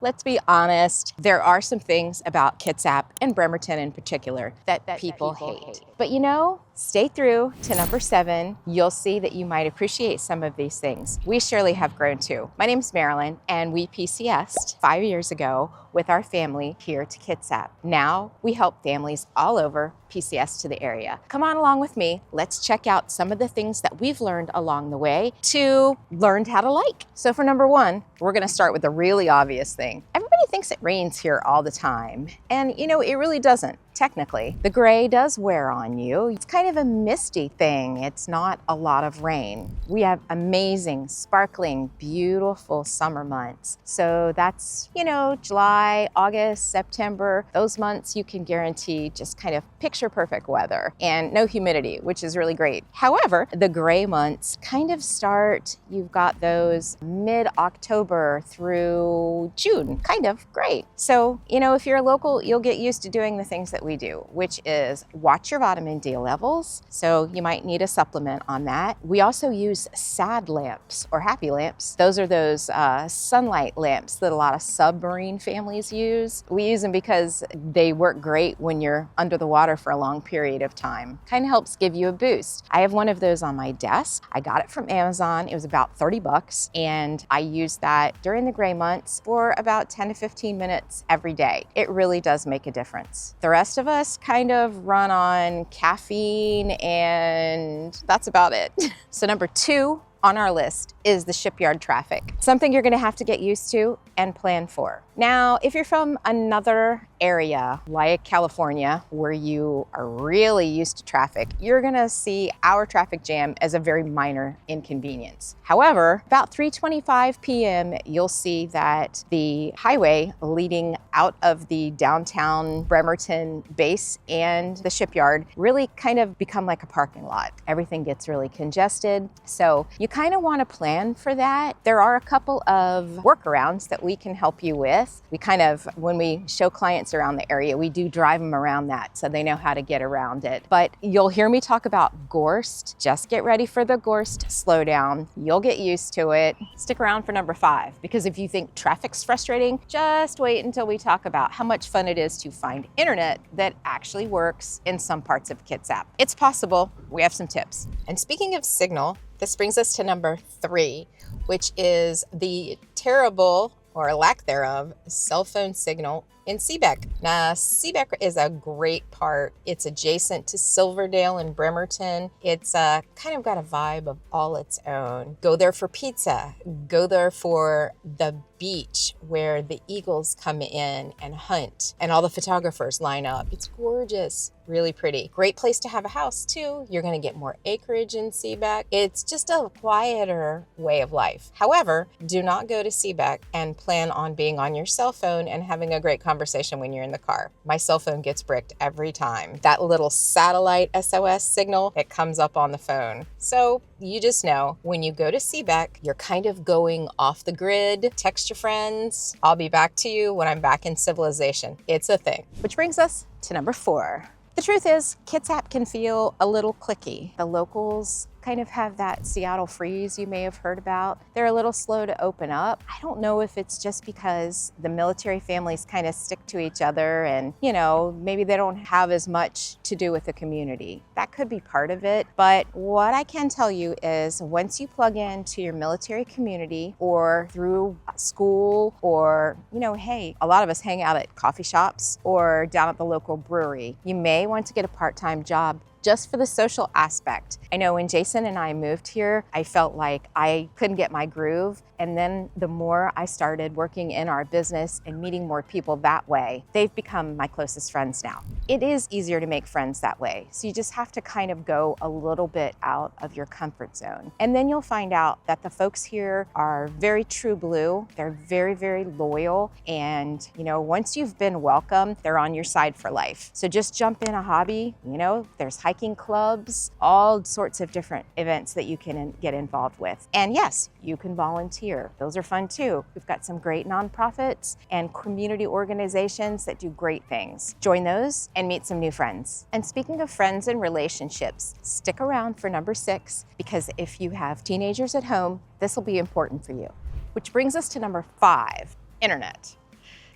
Let's be honest, there are some things about Kitsap and Bremerton in particular that people hate. But you know, stay through to number 7. You'll see that you might appreciate some of these things. We surely have grown too. My name's Marilyn, and we PCS'd 5 years ago with our family here to Kitsap. Now we help families all over PCS to the area. Come on along with me. Let's check out some of the things that we've learned along the way to learn how to like. So for number 1, we're gonna start with the really obvious thing. Everybody thinks it rains here all the time. And you know, it really doesn't. Technically, the gray does wear on you. It's kind of a misty thing. It's not a lot of rain. We have amazing, sparkling, beautiful summer months. So that's, you know, July, August, September. Those months you can guarantee just kind of picture perfect weather and no humidity, which is really great. However, the gray months kind of start, you've got those mid-October through June, kind of great. So, you know, if you're a local, you'll get used to doing the things that we do, which is watch your vitamin D levels. So you might need a supplement on that. We also use SAD lamps or happy lamps. Those are those sunlight lamps that a lot of submarine families use. We use them because they work great when you're under the water for a long period of time. Kind of helps give you a boost. I have one of those on my desk. I got it from Amazon. It was about 30 bucks, and I use that during the gray months for about 10 to 15 minutes every day. It really does make a difference. The rest of us kind of run on caffeine, and that's about it. So number 2 on our list is the shipyard traffic. Something you're gonna have to get used to and plan for. Now, if you're from another area like California, where you are really used to traffic, you're gonna see our traffic jam as a very minor inconvenience. However, about 3:25 p.m., you'll see that the highway leading out of the downtown Bremerton base and the shipyard really kind of become like a parking lot. Everything gets really congested. So you kind of want to plan for that. There are a couple of workarounds that we can help you with. We kind of, when we show clients around the area, we do drive them around that so they know how to get around it. But you'll hear me talk about Gorst. Just get ready for the Gorst slowdown. You'll get used to it. Stick around for number 5, because if you think traffic's frustrating, just wait until we talk about how much fun it is to find internet that actually works in some parts of Kitsap. It's possible. We have some tips. And speaking of signal, this brings us to number 3, which is the terrible, or lack thereof, cell phone signal in Seebeck. Now, Seebeck is a great part. It's adjacent to Silverdale and Bremerton. It's kind of got a vibe of all its own. Go there for pizza. Go there for the beach where the eagles come in and hunt and all the photographers line up. It's gorgeous, really pretty. Great place to have a house too. You're gonna get more acreage in Seebeck. It's just a quieter way of life. However, do not go to Seebeck and plan on being on your cell phone and having a great conversation when you're in the car. My cell phone gets bricked every time. That little satellite SOS signal, it comes up on the phone. So you just know when you go to Seebeck, you're kind of going off the grid. Text your friends. I'll be back to you when I'm back in civilization. It's a thing. Which brings us to number 4. The truth is, Kitsap can feel a little cliquey. The locals kind of have that Seattle freeze you may have heard about. They're a little slow to open up. I don't know if it's just because the military families kind of stick to each other and, you know, maybe they don't have as much to do with the community. That could be part of it. But what I can tell you is once you plug into your military community or through school or, you know, hey, a lot of us hang out at coffee shops or down at the local brewery, you may want to get a part-time job just for the social aspect. I know when Jason and I moved here, I felt like I couldn't get my groove. And then the more I started working in our business and meeting more people that way, they've become my closest friends now. It is easier to make friends that way. So you just have to kind of go a little bit out of your comfort zone. And then you'll find out that the folks here are very true blue. They're very, very loyal. And, you know, once you've been welcome, they're on your side for life. So just jump in a hobby. You know, there's hiking clubs, all sorts of different events that you can get involved with. And yes, you can volunteer. Those are fun too. We've got some great nonprofits and community organizations that do great things. Join those and meet some new friends. And speaking of friends and relationships, stick around for number 6, because if you have teenagers at home, this will be important for you. Which brings us to number 5, internet.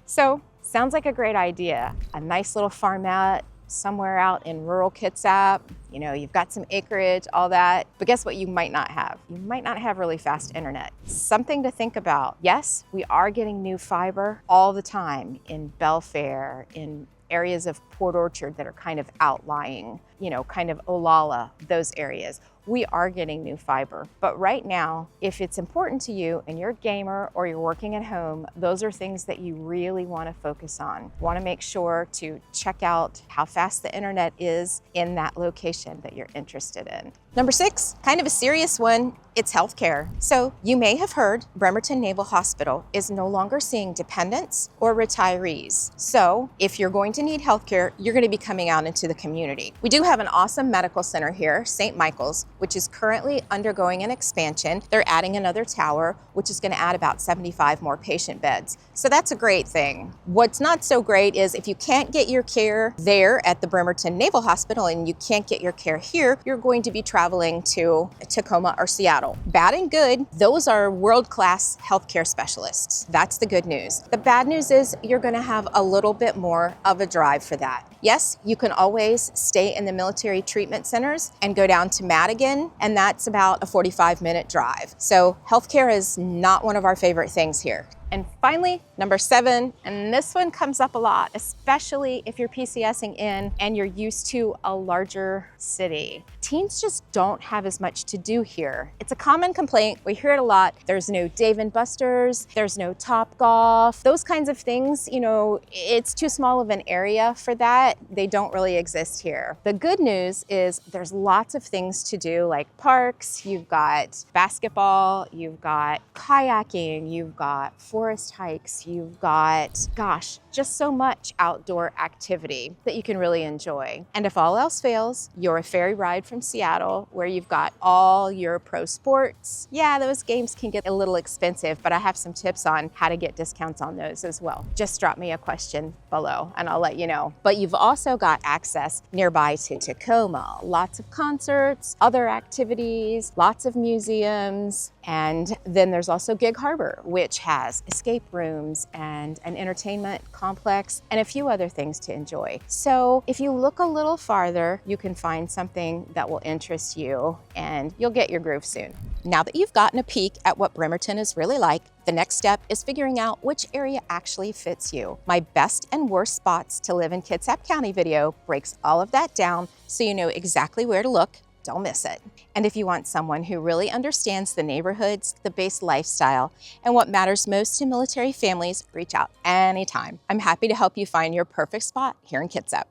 So, sounds like a great idea. A nice little farmette somewhere out in rural Kitsap. You know, you've got some acreage, all that. But guess what you might not have? You might not have really fast internet. Something to think about. Yes, we are getting new fiber all the time in Belfair, in areas of Port Orchard that are kind of outlying, you know, kind of Olalla, those areas. We are getting new fiber. But right now, if it's important to you and you're a gamer or you're working at home, those are things that you really want to focus on. Want to make sure to check out how fast the internet is in that location that you're interested in. Number 6, kind of a serious one, it's healthcare. So you may have heard Bremerton Naval Hospital is no longer seeing dependents or retirees. So if you're going to need healthcare, you're going to be coming out into the community. We do have an awesome medical center here, St. Michael's, which is currently undergoing an expansion. They're adding another tower, which is going to add about 75 more patient beds. So that's a great thing. What's not so great is if you can't get your care there at the Bremerton Naval Hospital and you can't get your care here, you're going to be traveling to Tacoma or Seattle. Bad and good, those are world-class healthcare specialists. That's the good news. The bad news is you're going to have a little bit more of a drive for that. Yes, you can always stay in the military treatment centers and go down to Madigan, and that's about a 45-minute drive. So healthcare is not one of our favorite things here. And finally, number 7, and this one comes up a lot, especially if you're PCSing in and you're used to a larger city. Teens just don't have as much to do here. It's a common complaint. We hear it a lot. There's no Dave & Buster's, there's no Top Golf, those kinds of things, you know, it's too small of an area for that. They don't really exist here. The good news is there's lots of things to do, like parks, you've got basketball, you've got kayaking, you've got forest hikes, you've got, gosh, just so much outdoor activity that you can really enjoy. And if all else fails, you're a ferry ride from Seattle where you've got all your pro sports. Yeah, those games can get a little expensive, but I have some tips on how to get discounts on those as well. Just drop me a question below and I'll let you know. But you've also got access nearby to Tacoma, lots of concerts, other activities, lots of museums, and then there's also Gig Harbor, which has escape rooms and an entertainment complex and a few other things to enjoy. So if you look a little farther, you can find something that will interest you and you'll get your groove soon. Now that you've gotten a peek at what Bremerton is really like, the next step is figuring out which area actually fits you. My best and worst spots to live in Kitsap County video breaks all of that down so you know exactly where to look. Don't miss it. And if you want someone who really understands the neighborhoods, the base lifestyle, and what matters most to military families, reach out anytime. I'm happy to help you find your perfect spot here in Kitsap.